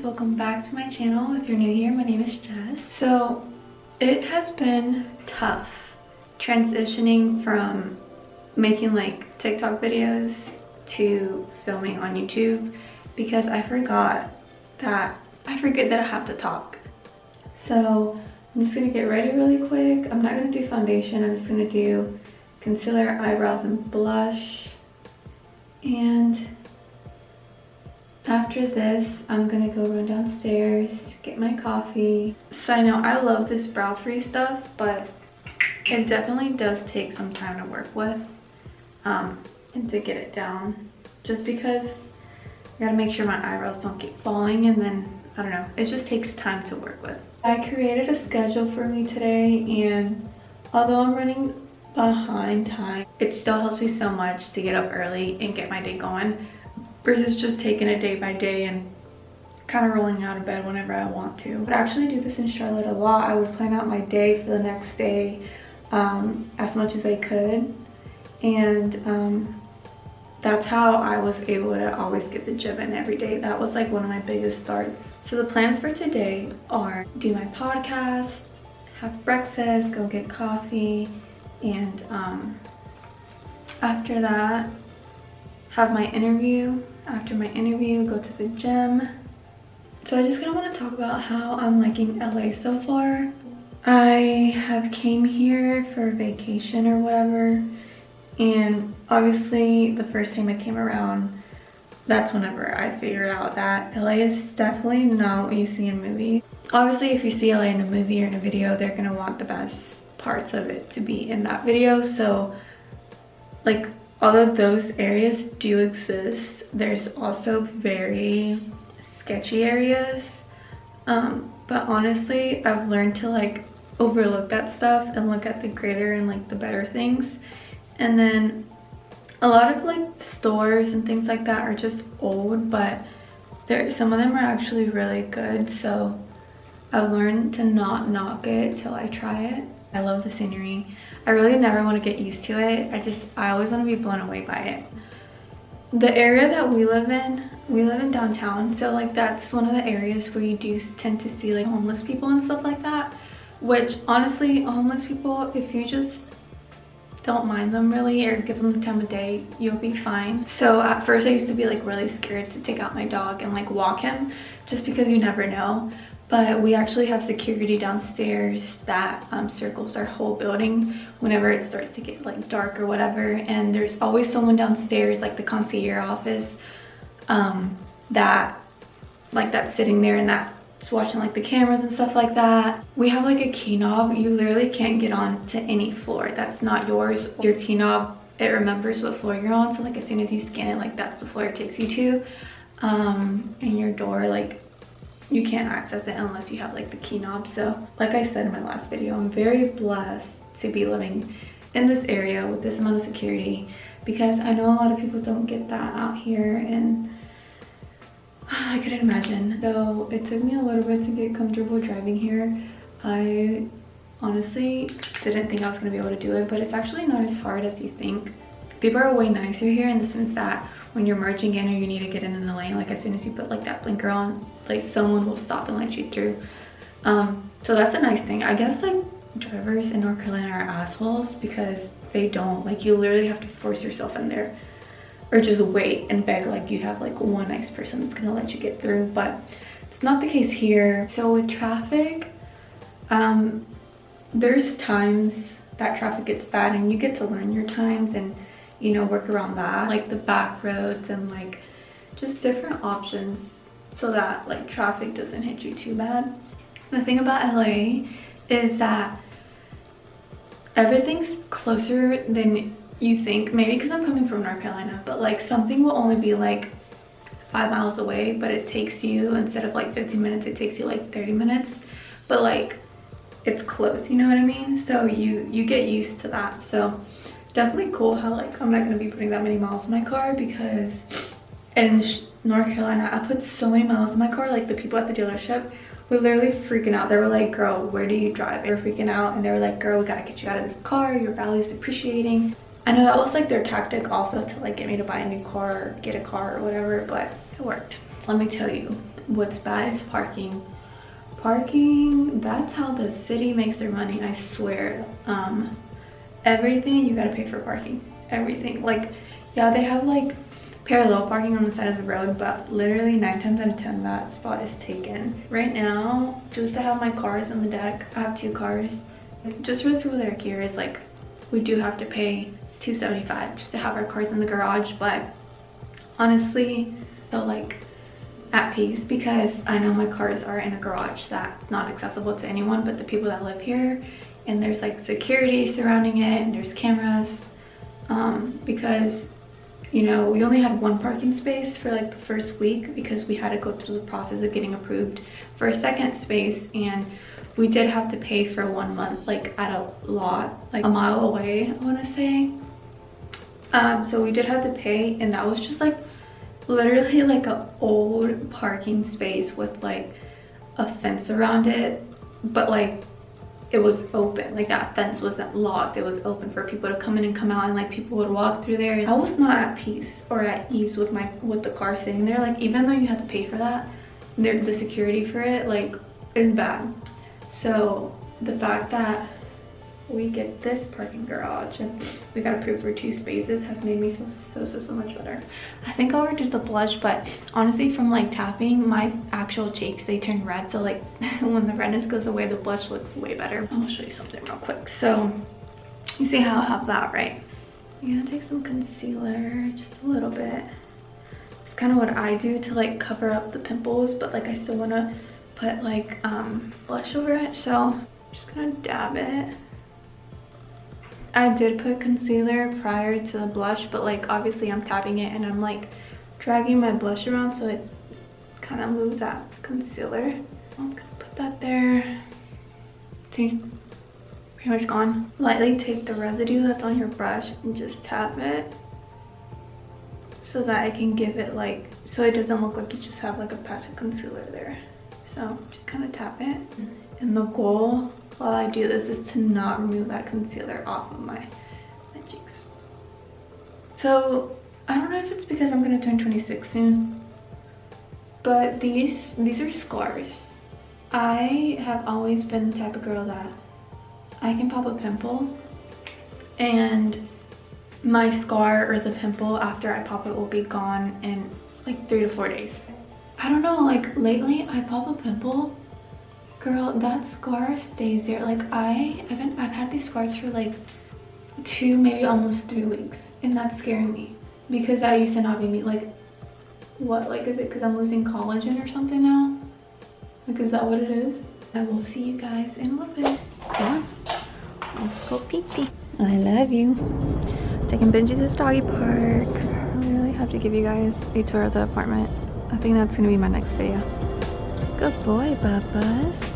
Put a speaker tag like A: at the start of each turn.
A: welcome back to my channel. If you're new here, my name is Jess. So it has been tough transitioning from making like TikTok videos to filming on YouTube because I forget that I have to talk. So I'm just gonna get ready really quick. I'm not gonna do foundation. I'm just gonna do concealer, eyebrows, and blush. And after this, I'm gonna go run downstairs, get my coffee. Side note, I love this brow free stuff, but it definitely does take some time to work with and to get it down. Just because I gotta make sure my eyebrows don't keep falling, and then, I don't know, it just takes time to work with. I created a schedule for me today, and although I'm running behind time, it still helps me so much to get up early and get my day going versus just taking it day by day and kind of rolling out of bed whenever I want to. I would actually do this in Charlotte a lot. I would plan out my day for the next day as much as I could, and that's how I was able to always get the gym in every day. That was like one of my biggest starts. So the plans for today are do my podcast, have breakfast, go get coffee, and after that have my interview. After my interview, go to the gym. So I just kind of want to talk about how I'm liking LA so far. I have came here for vacation or whatever, and obviously the first time I came around, that's whenever I figured out that LA is definitely not what you see in movies. Obviously if you see LA in a movie or in a video, they're gonna want the best parts of it to be in that video. So like, although those areas do exist, there's also very sketchy areas. But honestly, I've learned to like overlook that stuff and look at the greater and like the better things. And then a lot of like stores and things like that are just old, but some of them are actually really good. So I've learned to not knock it till I try it. I love the scenery. I really never want to get used to it. I always want to be blown away by it. The area that we live in downtown, so like that's one of the areas where you do tend to see like homeless people and stuff like that, which honestly, homeless people, if you just don't mind them really or give them the time of day, you'll be fine. So at first I used to be like really scared to take out my dog and like walk him just because you never know. But we actually have security downstairs that circles our whole building whenever it starts to get like dark or whatever. And there's always someone downstairs, like the concierge office, that's sitting there and that's watching like the cameras and stuff like that. We have like a key knob. You literally can't get on to any floor that's not yours. Your key knob, it remembers what floor you're on. So like as soon as you scan it, like that's the floor it takes you to. And your door, like, you can't access it unless you have like the key knob. So like I said in my last video, I'm very blessed to be living in this area with this amount of security, because I know a lot of people don't get that out here, and I couldn't imagine. So it took me a little bit to get comfortable driving here. I honestly didn't think I was going to be able to do it, but it's actually not as hard as you think. People are way nicer here in the sense that when you're merging in or you need to get in the lane, like as soon as you put like that blinker on, like someone will stop and let you through. So that's a nice thing. I guess like drivers in North Carolina are assholes because they don't, like, you literally have to force yourself in there or just wait and beg like you have like one nice person that's gonna let you get through. But it's not the case here. So with traffic, there's times that traffic gets bad and you get to learn your times and, you know, work around that, like the back roads and like just different options so that like traffic doesn't hit you too bad. The thing about LA is that everything's closer than you think, maybe because I'm coming from North Carolina, but like something will only be like 5 miles away, but it takes you, instead of like 15 minutes, it takes you like 30 minutes, but like it's close, you know what I mean? So you get used to that. So definitely cool how like I'm not going to be putting that many miles in my car, because in North Carolina I put so many miles in my car. Like the people at the dealership were literally freaking out. They were like, girl, where do you drive? They were freaking out and they were like, girl, we gotta get you out of this car, your value's depreciating. I know that was like their tactic also to like get me to buy a new car or get a car or whatever, but it worked. Let me tell you, what's bad is parking. Parking, that's how the city makes their money, I swear. Everything, you gotta pay for parking. Everything. Like, yeah, they have like parallel parking on the side of the road, but literally 9 times out of 10 that spot is taken. Right now, just to have my cars on the deck, I have 2 cars. Just for the people that are curious, like, we do have to pay $275 just to have our cars in the garage, but honestly, so like at peace, because I know my cars are in a garage that's not accessible to anyone but the people that live here, and there's like security surrounding it and there's cameras, because you know, we only had 1 parking space for like the first week because we had to go through the process of getting approved for a second space, and we did have to pay for 1 month, like at a lot, like a mile away, I want to say. So we did have to pay, and that was just like literally like an old parking space with like a fence around it, but like it was open, like that fence wasn't locked, it was open for people to come in and come out, and like people would walk through there. I was not at peace or at ease with the car sitting there. Like, even though you had to pay for that, the security for it like is bad. So the fact that we get this parking garage and we got approved for 2 spaces has made me feel so much better. I think I'll overdo the blush, but honestly, from like tapping, my actual cheeks, they turn red, so like when the redness goes away, the blush looks way better. I'll show you something real quick. So you see how I have that, right? I'm gonna take some concealer, just a little bit. It's kind of what I do to like cover up the pimples, but like I still want to put like blush over it, so I'm just gonna dab it. I did put concealer prior to the blush, but like obviously I'm tapping it and I'm like dragging my blush around so it kind of moves that concealer. I'm gonna put that there. See, pretty much gone. Lightly take the residue that's on your brush and just tap it so that I can give it like, so it doesn't look like you just have like a patch of concealer there. So just kind of tap it, and the goal while I do this is to not remove that concealer off of my cheeks. So I don't know if it's because I'm gonna turn 26 soon, but these are scars. I have always been the type of girl that I can pop a pimple and my scar or the pimple after I pop it will be gone in like 3 to 4 days. I don't know, like lately I pop a pimple, girl, that scar stays there. Like I've had these scars for like 2, maybe almost 3 weeks, and that's scaring me because I used to not be me. Like what, like is it because I'm losing collagen or something now? Like, is that what it is? I will see you guys in a little bit. Come on, let's go pee pee. I love you. Taking Benji to the doggy park. I really have to give you guys a tour of the apartment. I think that's gonna be my next video. Good boy, Bubba's.